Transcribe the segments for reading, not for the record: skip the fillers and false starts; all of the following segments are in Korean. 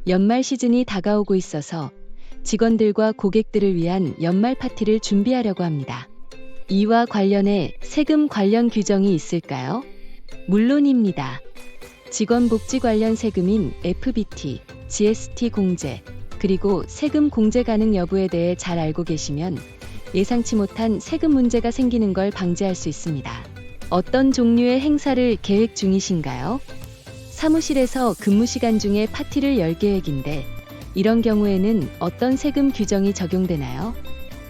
연말 시즌이 다가오고 있어서 직원들과 고객들을 위한 연말 파티를 준비하려고 합니다. 이와 관련해 세금 관련 규정이 있을까요? 물론입니다. 직원 복지 관련 세금인 FBT, GST 공제, 그리고 세금 공제 가능 여부에 대해 잘 알고 계시면 예상치 못한 세금 문제가 생기는 걸 방지할 수 있습니다. 어떤 종류의 행사를 계획 중이신가요? 사무실에서 근무 시간 중에 파티를 열 계획인데 이런 경우에는 어떤 세금 규정이 적용되나요?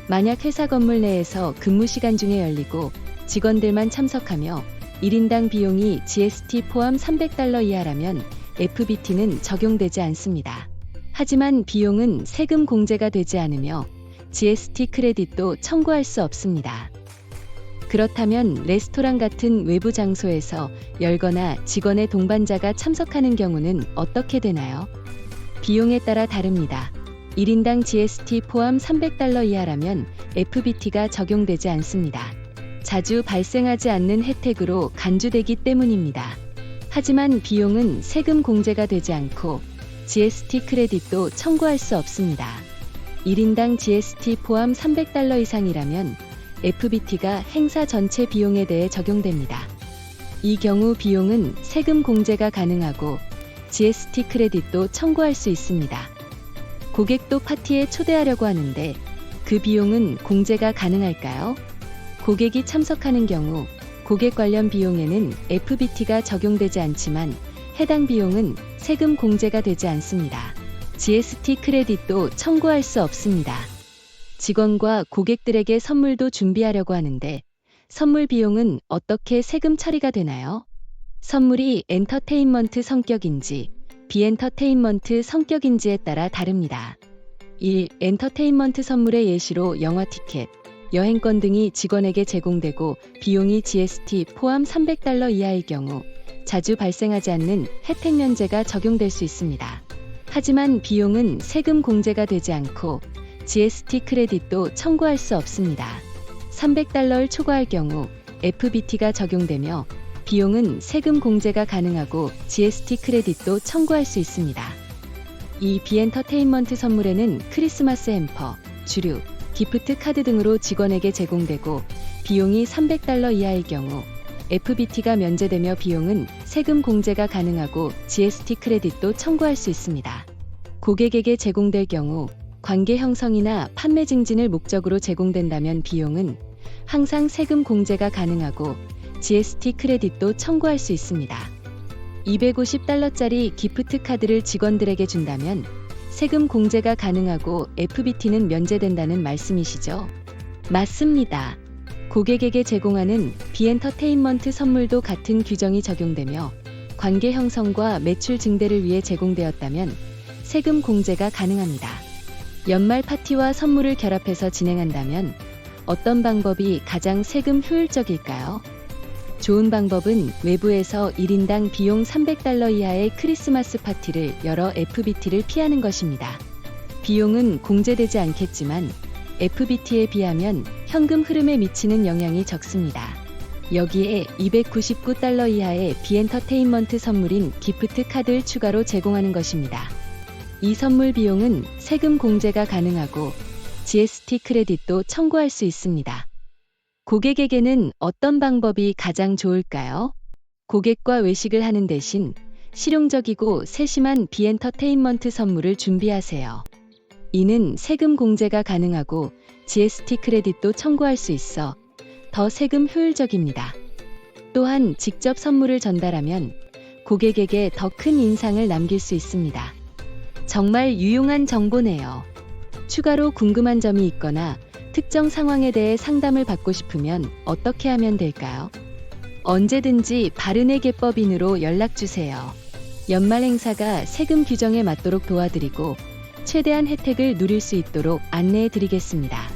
만약 회사 건물 내에서 근무 시간 중에 열리고 직원들만 참석하며 1인당 비용이 GST 포함 $300 이하라면 FBT는 적용되지 않습니다. 하지만 비용은 세금 공제가 되지 않으며 GST 크레딧도 청구할 수 없습니다. 그렇다면 레스토랑 같은 외부 장소에서 열거나 직원의 동반자가 참석하는 경우는 어떻게 되나요? 비용에 따라 다릅니다. 1인당 GST 포함 $300 이하라면 FBT가 적용되지 않습니다. 자주 발생하지 않는 혜택으로 간주되기 때문입니다. 하지만 비용은 세금 공제가 되지 않고 GST 크레딧도 청구할 수 없습니다. 1인당 GST 포함 $300 이상이라면 FBT가 행사 전체 비용에 대해 적용됩니다. 이 경우 비용은 세금 공제가 가능하고 GST 크레딧도 청구할 수 있습니다. 고객도 파티에 초대하려고 하는데 그 비용은 공제가 가능할까요? 고객이 참석하는 경우 고객 관련 비용에는 FBT가 적용되지 않지만 해당 비용은 세금 공제가 되지 않습니다. GST 크레딧도 청구할 수 없습니다. 직원과 고객들에게 선물도 준비하려고 하는데 선물 비용은 어떻게 세금 처리가 되나요? 선물이 엔터테인먼트 성격인지 비엔터테인먼트 성격인지에 따라 다릅니다. 1. 엔터테인먼트 선물의 예시로 영화 티켓, 여행권 등이 직원에게 제공되고 비용이 GST 포함 $300 이하의 경우 자주 발생하지 않는 혜택 면제가 적용될 수 있습니다. 하지만 비용은 세금 공제가 되지 않고 GST 크레딧도 청구할 수 없습니다. $300를 초과할 경우 FBT가 적용되며 비용은 세금 공제가 가능하고 GST 크레딧도 청구할 수 있습니다. 이 비엔터테인먼트 선물에는 크리스마스 햄퍼, 주류, 기프트 카드 등으로 직원에게 제공되고 비용이 $300 이하의 경우 FBT가 면제되며 비용은 세금 공제가 가능하고 GST 크레딧도 청구할 수 있습니다. 고객에게 제공될 경우 관계 형성이나 판매 증진을 목적으로 제공된다면 비용은 항상 세금 공제가 가능하고 GST 크레딧도 청구할 수 있습니다. $250짜리 기프트 카드를 직원들에게 준다면 세금 공제가 가능하고 FBT는 면제된다는 말씀이시죠? 맞습니다. 고객에게 제공하는 비엔터테인먼트 선물도 같은 규정이 적용되며 관계 형성과 매출 증대를 위해 제공되었다면 세금 공제가 가능합니다. 연말 파티와 선물을 결합해서 진행한다면 어떤 방법이 가장 세금 효율적일까요? 좋은 방법은 외부에서 1인당 비용 $300 이하의 크리스마스 파티를 열어 FBT를 피하는 것입니다. 비용은 공제되지 않겠지만 FBT에 비하면 현금 흐름에 미치는 영향이 적습니다. 여기에 $299 이하의 비엔터테인먼트 선물인 기프트 카드를 추가로 제공하는 것입니다. 이 선물 비용은 세금 공제가 가능하고 GST 크레딧도 청구할 수 있습니다. 고객에게는 어떤 방법이 가장 좋을까요? 고객과 외식을 하는 대신 실용적이고 세심한 비엔터테인먼트 선물을 준비하세요. 이는 세금 공제가 가능하고 GST 크레딧도 청구할 수 있어 더 세금 효율적입니다. 또한 직접 선물을 전달하면 고객에게 더 큰 인상을 남길 수 있습니다. 정말 유용한 정보네요. 추가로 궁금한 점이 있거나 특정 상황에 대해 상담을 받고 싶으면 어떻게 하면 될까요? 언제든지 바른의 개법인으로 연락주세요. 연말 행사가 세금 규정에 맞도록 도와드리고 최대한 혜택을 누릴 수 있도록 안내해 드리겠습니다.